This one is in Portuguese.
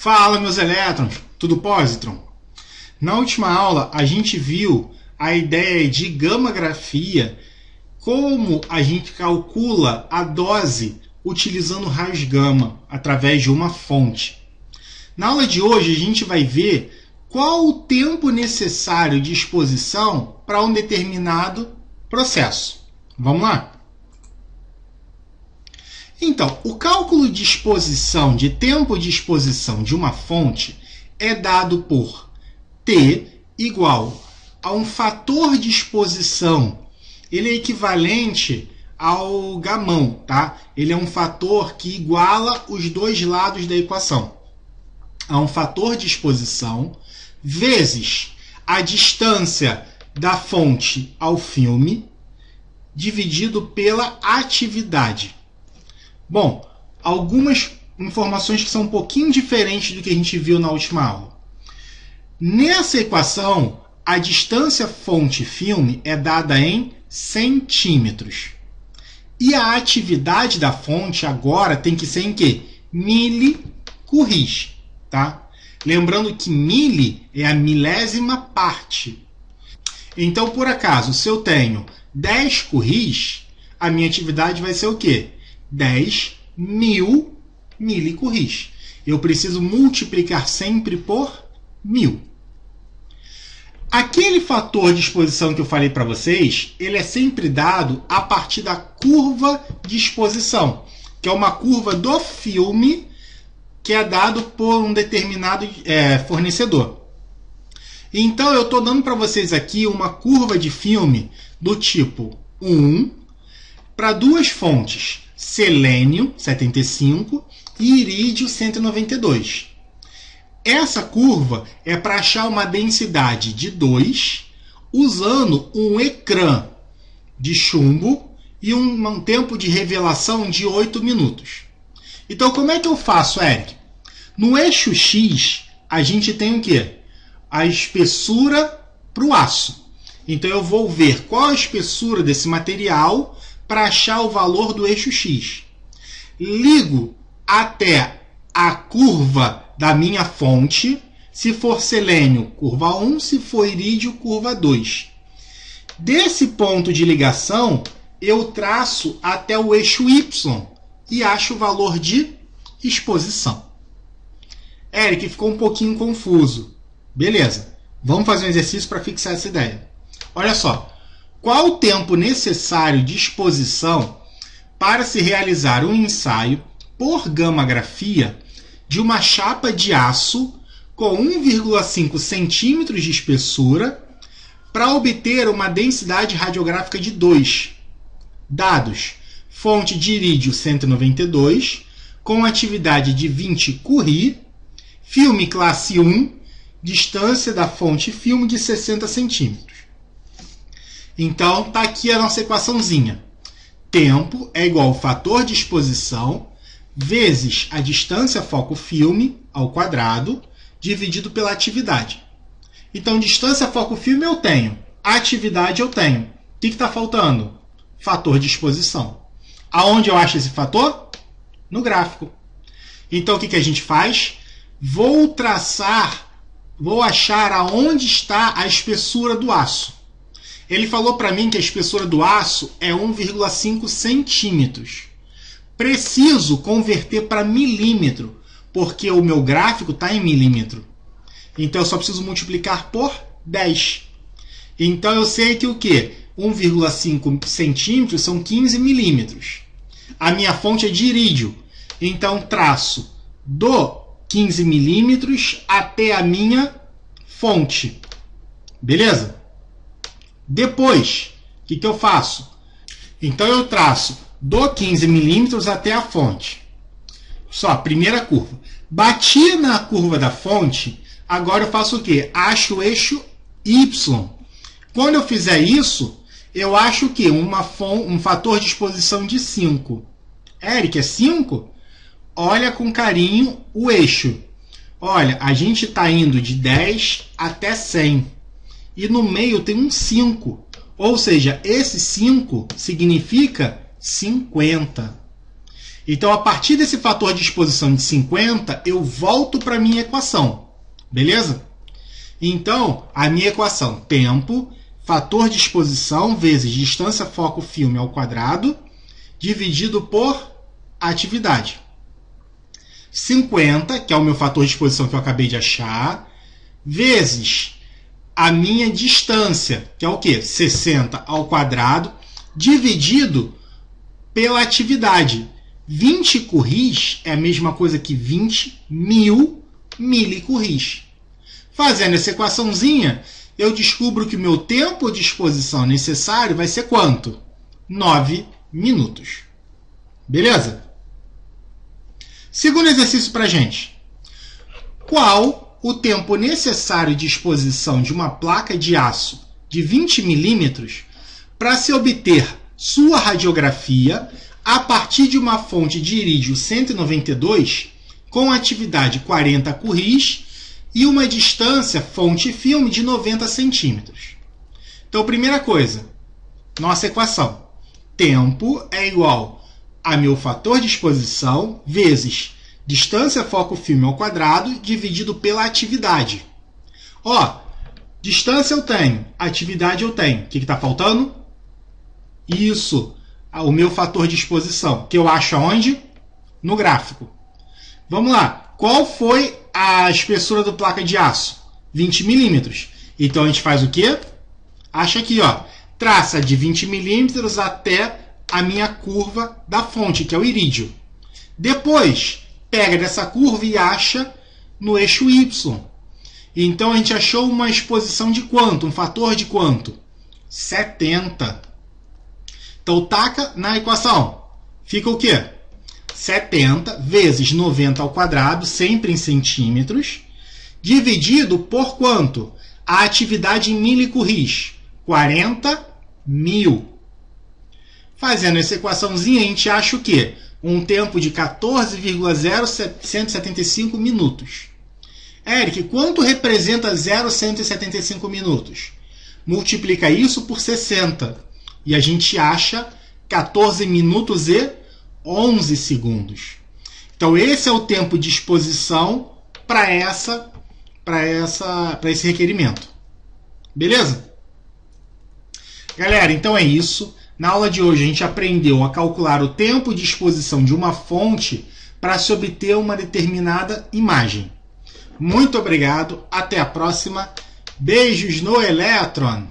Fala, meus elétrons, tudo positron? Na última aula a gente viu a ideia de gammagrafia, como a gente calcula a dose utilizando raios gama através de uma fonte. Na aula de hoje a gente vai ver qual o tempo necessário de exposição para um determinado processo. Vamos lá? Então, o cálculo de exposição, de tempo de exposição de uma fonte é dado por T igual a um fator de exposição. Ele é equivalente ao gamão, tá? Ele é um fator que iguala os dois lados da equação. Há um fator de exposição vezes a distância da fonte ao filme dividido pela atividade. Bom, algumas informações que são um pouquinho diferentes do que a gente viu na última aula. Nessa equação, a distância fonte-filme é dada em centímetros. E a atividade da fonte agora tem que ser em quê? Milicurris, tá? Lembrando que mili é a milésima parte. Então, por acaso, se eu tenho 10 curris, a minha atividade vai ser o quê? 10.000 milicurris. Eu preciso multiplicar sempre por 1000. Aquele fator de exposição que eu falei para vocês, ele é sempre dado a partir da curva de exposição, que é uma curva do filme que é dado por um determinado fornecedor. Então, eu estou dando para vocês aqui uma curva de filme do tipo 1 para duas fontes, selênio 75 e irídio 192. Essa curva é para achar uma densidade de 2 usando um ecrã de chumbo e um tempo de revelação de 8 minutos. Então, como é que eu faço, Eric? No eixo X, a gente tem o quê? A espessura para o aço. Então, eu vou ver qual a espessura desse material para achar o valor do eixo X. Ligo até a curva da minha fonte. Se for selênio, curva 1. Se for irídio, curva 2. Desse ponto de ligação, eu traço até o eixo Y e acho o valor de exposição. Eric, ficou um pouquinho confuso. Beleza, vamos fazer um exercício para fixar essa ideia. Olha só. Qual o tempo necessário de exposição para se realizar um ensaio por gammagrafia de uma chapa de aço com 1,5 centímetros de espessura para obter uma densidade radiográfica de 2? Dados: fonte de irídio 192 com atividade de 20 curri, filme classe 1, distância da fonte filme de 60 centímetros. Então, está aqui a nossa equaçãozinha. Tempo é igual ao fator de exposição vezes a distância foco-filme ao quadrado, dividido pela atividade. Então, distância foco-filme eu tenho. Atividade eu tenho. O que está faltando? Fator de exposição. Aonde eu acho esse fator? No gráfico. Então, o que a gente faz? Vou achar aonde está a espessura do aço. Ele falou para mim que a espessura do aço é 1,5 centímetros. Preciso converter para milímetro, porque o meu gráfico está em milímetro. Então, eu só preciso multiplicar por 10. Então, eu sei que o quê? 1,5 centímetros são 15 milímetros. A minha fonte é de irídio. Então, traço do 15 milímetros até a minha fonte. Beleza? Depois, o que eu faço? Então, eu traço do 15 milímetros até a fonte. Só, primeira curva. Bati na curva da fonte, agora eu faço o quê? Acho o eixo Y. Quando eu fizer isso, eu acho o quê? Um fator de exposição de 5. Eric, é 5? Olha com carinho o eixo. Olha, a gente está indo de 10 até 100. E no meio tem um 5. Ou seja, esse 5 significa 50. Então, a partir desse fator de exposição de 50, eu volto para a minha equação. Beleza? Então, a minha equação, tempo, fator de exposição vezes distância foco-filme ao quadrado, dividido por atividade. 50, que é o meu fator de exposição que eu acabei de achar, vezes a minha distância, que é o quê? 60 ao quadrado, dividido pela atividade. 20 curris é a mesma coisa que 20.000 milicurris. Fazendo essa equaçãozinha, eu descubro que o meu tempo de exposição necessário vai ser quanto? 9 minutos. Beleza? Segundo exercício para a gente. Qual o tempo necessário de exposição de uma placa de aço de 20 milímetros para se obter sua radiografia a partir de uma fonte de irídio 192 com atividade 40 curris e uma distância fonte-filme de 90 centímetros? Então, primeira coisa, nossa equação. Tempo é igual a meu fator de exposição vezes distância foco-filme ao quadrado dividido pela atividade. Ó, distância eu tenho, atividade eu tenho. O que está faltando? Isso, o meu fator de exposição, que eu acho aonde? No gráfico. Vamos lá. Qual foi a espessura da placa de aço? 20 milímetros. Então, a gente faz o quê? Acha aqui, ó. Traça de 20 milímetros até a minha curva da fonte, que é o irídio. Depois, pega dessa curva e acha no eixo Y. Então, a gente achou uma exposição de quanto? Um fator de quanto? 70. Então, taca na equação. Fica o quê? 70 vezes 90 ao quadrado, sempre em centímetros, dividido por quanto? A atividade em milicurris. 40.000. Fazendo essa equaçãozinha, a gente acha o quê? Um tempo de 14,0175 minutos. Eric, quanto representa 0,175 minutos? Multiplica isso por 60. E a gente acha 14 minutos e 11 segundos. Então, esse é o tempo de exposição para esse requerimento. Beleza? Galera, então é isso. Na aula de hoje, a gente aprendeu a calcular o tempo de exposição de uma fonte para se obter uma determinada imagem. Muito obrigado. Até a próxima. Beijos no elétron.